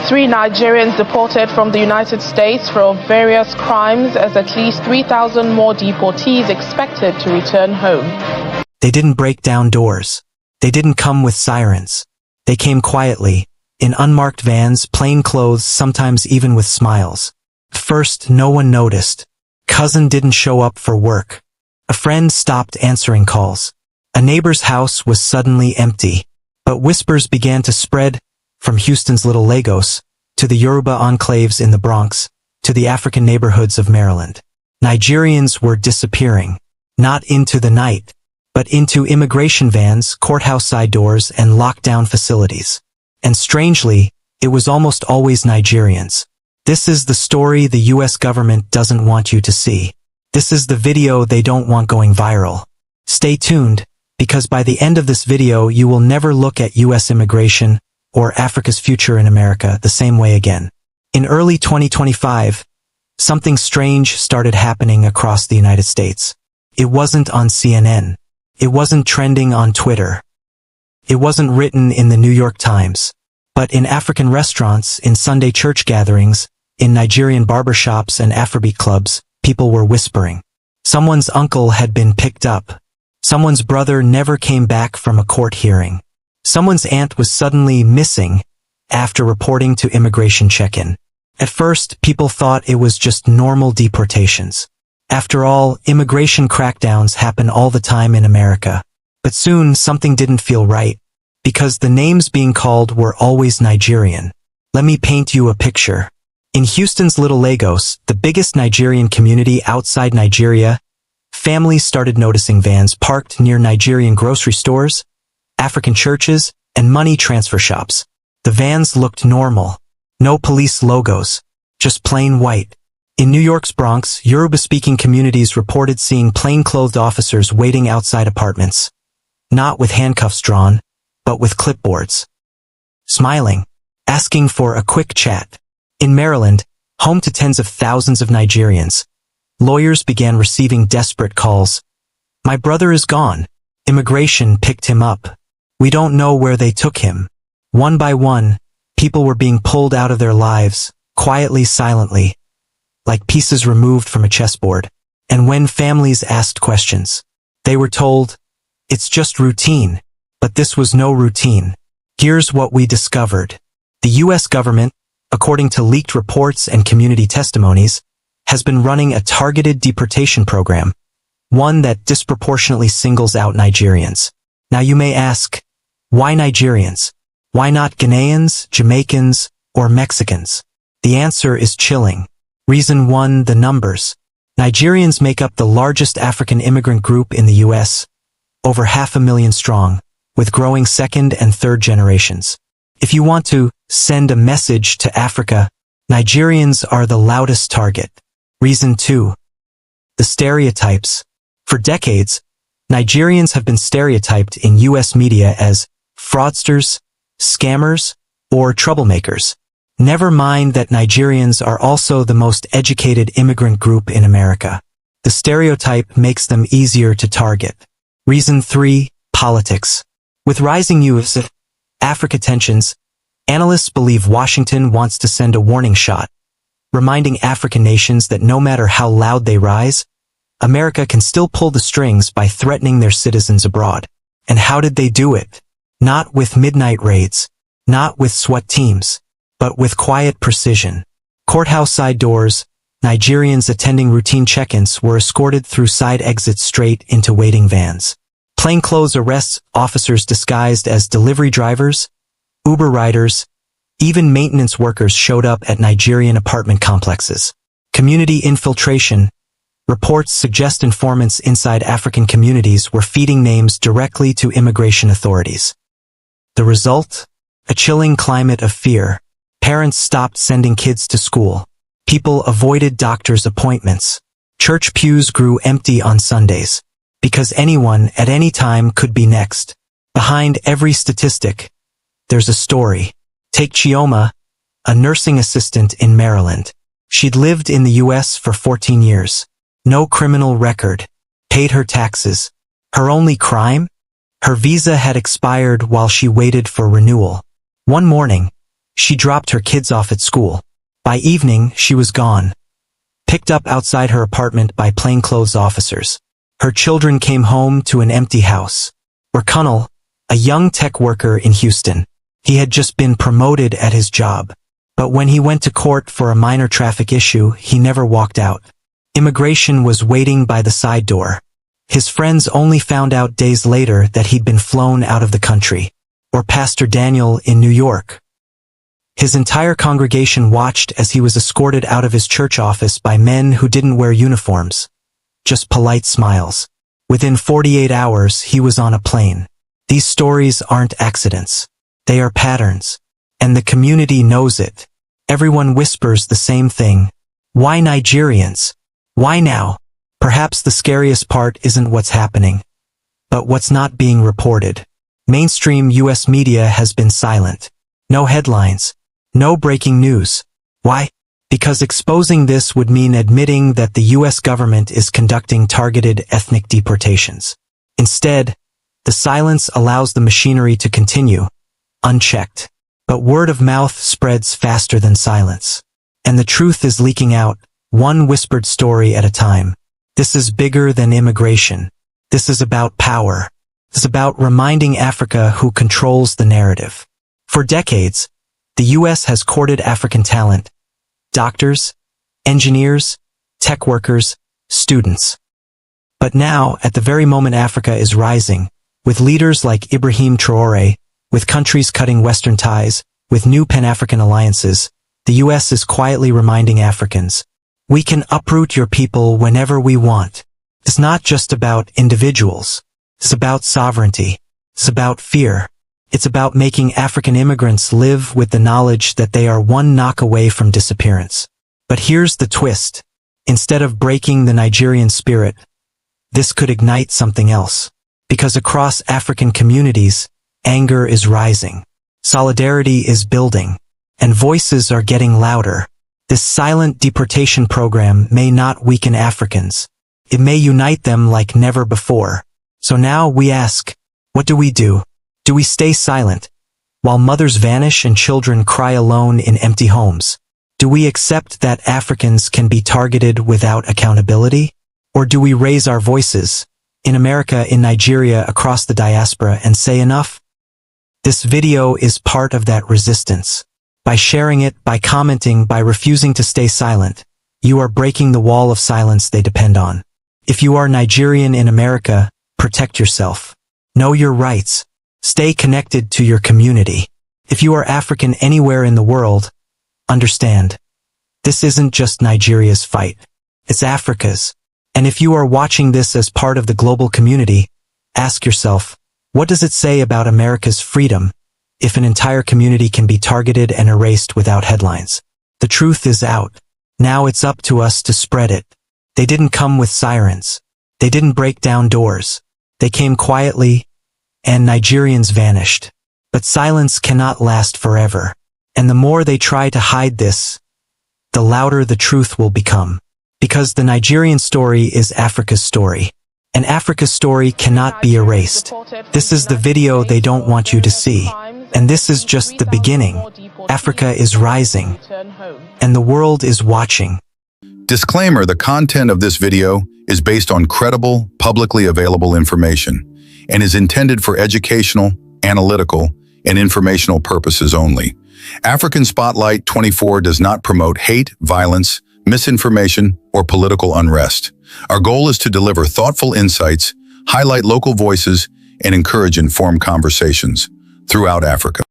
Three Nigerians deported from the United States for various crimes, as at least 3,000 more deportees expected to return home. They didn't break down doors. They didn't come with sirens. They came quietly, in unmarked vans, plain clothes, sometimes even with smiles. First, no one noticed. Cousin didn't show up for work. A friend stopped answering calls. A neighbor's house was suddenly empty. But whispers began to spread, from Houston's Little Lagos, to the Yoruba enclaves in the Bronx, to the African neighborhoods of Maryland. Nigerians were disappearing. Not into the night, but into immigration vans, courthouse side doors, and lockdown facilities. And strangely, it was almost always Nigerians. This is the story the US government doesn't want you to see. This is the video they don't want going viral. Stay tuned, because by the end of this video you will never look at US immigration, or Africa's future in America, the same way again. In early 2025, something strange started happening across the United States. It wasn't on CNN. It wasn't trending on Twitter. It wasn't written in the New York Times. But in African restaurants, in Sunday church gatherings, in Nigerian barbershops and Afrobeat clubs, people were whispering. Someone's uncle had been picked up. Someone's brother never came back from a court hearing. Someone's aunt was suddenly missing after reporting to immigration check-in. At first, people thought it was just normal deportations. After all, immigration crackdowns happen all the time in America. But soon, something didn't feel right, because the names being called were always Nigerian. Let me paint you a picture. In Houston's Little Lagos, the biggest Nigerian community outside Nigeria, families started noticing vans parked near Nigerian grocery stores, African churches, and money transfer shops. The vans looked normal. No police logos. Just plain white. In New York's Bronx, Yoruba-speaking communities reported seeing plain-clothed officers waiting outside apartments. Not with handcuffs drawn, but with clipboards. Smiling. Asking for a quick chat. In Maryland, home to tens of thousands of Nigerians, lawyers began receiving desperate calls. My brother is gone. Immigration picked him up. We don't know where they took him. One by one, people were being pulled out of their lives, quietly, silently, like pieces removed from a chessboard. And when families asked questions, they were told, it's just routine. But this was no routine. Here's what we discovered. The US government, according to leaked reports and community testimonies, has been running a targeted deportation program, one that disproportionately singles out Nigerians. Now you may ask, why Nigerians? Why not Ghanaians, Jamaicans, or Mexicans? The answer is chilling. Reason 1, the numbers. Nigerians make up the largest African immigrant group in the US, over 500,000 strong, with growing second and third generations. If you want to send a message to Africa, Nigerians are the loudest target. Reason 2. The stereotypes. For decades, Nigerians have been stereotyped in US media as fraudsters, scammers, or troublemakers. Never mind that Nigerians are also the most educated immigrant group in America. The stereotype makes them easier to target. Reason 3. Politics. With rising US Africa tensions, analysts believe Washington wants to send a warning shot, reminding African nations that no matter how loud they rise, America can still pull the strings by threatening their citizens abroad. And how did they do it? Not with midnight raids, not with SWAT teams, but with quiet precision. Courthouse side doors, Nigerians attending routine check-ins were escorted through side exits straight into waiting vans. Plainclothes arrests, officers disguised as delivery drivers, Uber riders, even maintenance workers showed up at Nigerian apartment complexes. Community infiltration. Reports suggest informants inside African communities were feeding names directly to immigration authorities. The result? A chilling climate of fear. Parents stopped sending kids to school. People avoided doctor's appointments. Church pews grew empty on Sundays. Because anyone at any time could be next. Behind every statistic, there's a story. Take Chioma, a nursing assistant in Maryland. She'd lived in the US for 14 years. No criminal record. Paid her taxes. Her only crime? Her visa had expired while she waited for renewal. One morning, She dropped her kids off at school. By evening, she was gone, picked up outside her apartment by plainclothes officers. Her children came home to an empty house. Rakunal, a young tech worker in Houston. He had just been promoted at his job. But when he went to court for a minor traffic issue, he never walked out. Immigration was waiting by the side door. His friends only found out days later that he'd been flown out of the country. Or Pastor Daniel in New York. His entire congregation watched as he was escorted out of his church office by men who didn't wear uniforms. Just polite smiles. Within 48 hours, he was on a plane. These stories aren't accidents. They are patterns. And the community knows it. Everyone whispers the same thing. Why Nigerians? Why now? Perhaps the scariest part isn't what's happening, but what's not being reported. Mainstream US media has been silent. No headlines. No breaking news. Why? Because exposing this would mean admitting that the US government is conducting targeted ethnic deportations. Instead, the silence allows the machinery to continue, unchecked. But word of mouth spreads faster than silence. And the truth is leaking out, one whispered story at a time. This is bigger than immigration. This is about power. This is about reminding Africa who controls the narrative. For decades, the US has courted African talent. Doctors, engineers, tech workers, students. But now, at the very moment Africa is rising, with leaders like Ibrahim Traoré, with countries cutting Western ties, with new Pan-African alliances, the US is quietly reminding Africans, we can uproot your people whenever we want. It's not just about individuals. It's about sovereignty. It's about fear. It's about making African immigrants live with the knowledge that they are one knock away from disappearance. But here's the twist. Instead of breaking the Nigerian spirit, this could ignite something else. Because across African communities, anger is rising. Solidarity is building. And voices are getting louder. This silent deportation program may not weaken Africans. It may unite them like never before. So now we ask, what do we do? Do we stay silent, while mothers vanish and children cry alone in empty homes? Do we accept that Africans can be targeted without accountability? Or do we raise our voices, in America, in Nigeria, across the diaspora, and say enough? This video is part of that resistance. By sharing it, by commenting, by refusing to stay silent, you are breaking the wall of silence they depend on. If you are Nigerian in America, protect yourself. Know your rights. Stay connected to your community. If you are African anywhere in the world, understand. This isn't just Nigeria's fight. It's Africa's. And if you are watching this as part of the global community, ask yourself, what does it say about America's freedom if an entire community can be targeted and erased without headlines? The truth is out. Now it's up to us to spread it. They didn't come with sirens. They didn't break down doors. They came quietly, and Nigerians vanished. But silence cannot last forever. And the more they try to hide this, the louder the truth will become. Because the Nigerian story is Africa's story. And Africa's story cannot be erased. This is the video they don't want you to see. And this is just the beginning. Africa is rising. And the world is watching. Disclaimer: the content of this video is based on credible, publicly available information and is intended for educational, analytical, and informational purposes only. African Spotlight 24 does not promote hate, violence, misinformation, or political unrest. Our goal is to deliver thoughtful insights, highlight local voices, and encourage informed conversations throughout Africa.